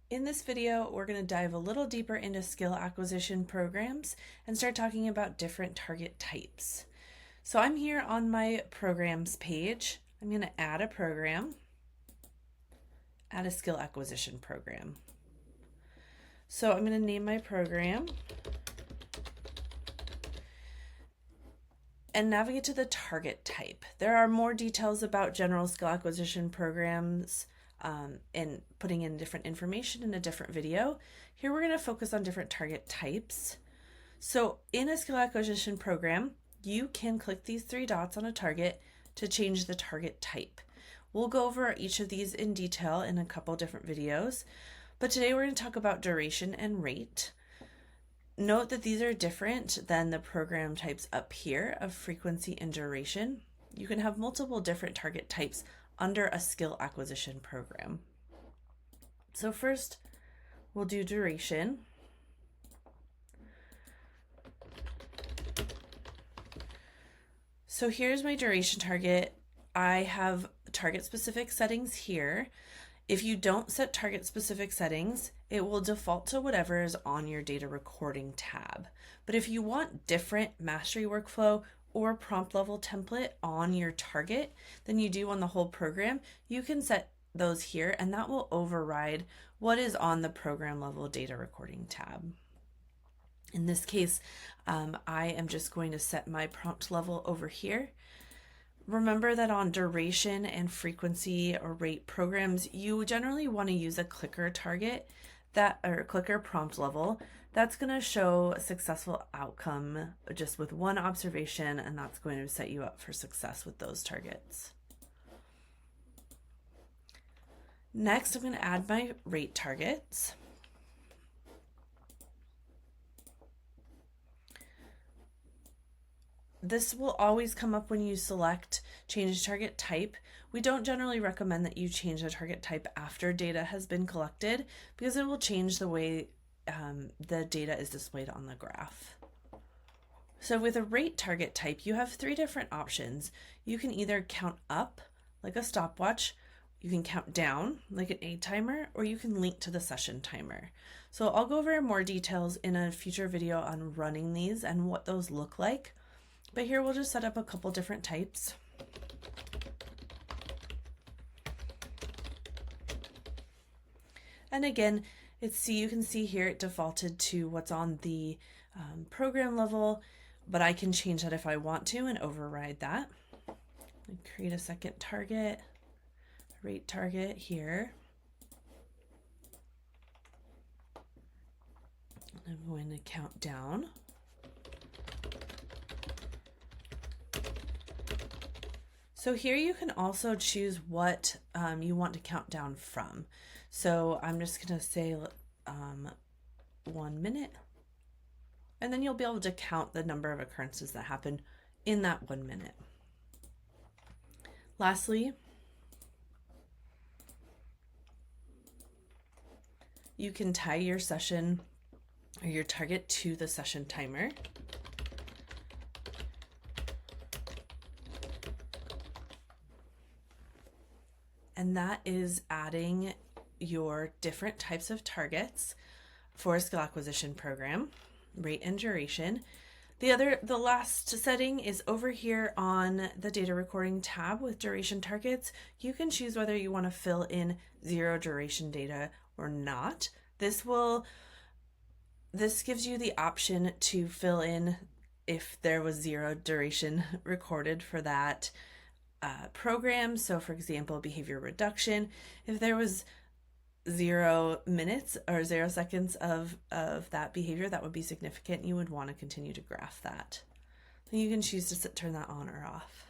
In this video, we're going to dive a little deeper into skill acquisition programs and start talking about different target types. So I'm here on my programs page. I'm going to add a program, add a skill acquisition program. So I'm going to name my program and navigate to the target type. There are more details about general skill acquisition programs and putting in different information in a different video. Here we're going to focus on different target types. So in a skill acquisition program, you can click these three dots on a target to change the target type. We'll go over each of these in detail in a couple different videos, but today we're going to talk about duration and rate. Note that these are different than the program types up here of frequency and duration. You can have multiple different target types under a skill acquisition program. So first, we'll do duration. So here's my duration target. I have target specific settings here. If you don't set target specific settings, it will default to whatever is on your data recording tab. But if you want different mastery workflow or prompt level template on your target than you do on the whole program, you can set those here and that will override what is on the program level data recording tab. In this case, I am just going to set my prompt level over here. Remember that on duration and frequency or rate programs, you generally want to use a clicker target or clicker prompt level. That's going to show a successful outcome just with one observation, and that's going to set you up for success with those targets. Next, I'm going to add my rate targets. This will always come up when you select change target type. We don't generally recommend that you change the target type after data has been collected because it will change the way the data is displayed on the graph. So with a rate target type, you have three different options. You can either count up like a stopwatch, you can count down like an A timer, or you can link to the session timer. So I'll go over more details in a future video on running these and what those look like. But here we'll just set up a couple different types. And again, you can see here it defaulted to what's on the program level, but I can change that if I want to and override that. Create a second target, rate target here. I'm going to count down. So here you can also choose what you want to count down from. So I'm just going to say 1 minute, and then you'll be able to count the number of occurrences that happen in that 1 minute. Lastly, you can tie your session or your target to the session timer. And that is adding your different types of targets for a skill acquisition program, rate and duration. The last setting is over here on the data recording tab with duration targets. You can choose whether you want to fill in 0 duration data or not. This gives you the option to fill in if there was 0 duration recorded for that program. So for example, behavior reduction, if there was 0 minutes or 0 seconds of that behavior, that would be significant. You would want to continue to graph that. Then you can choose to turn that on or off.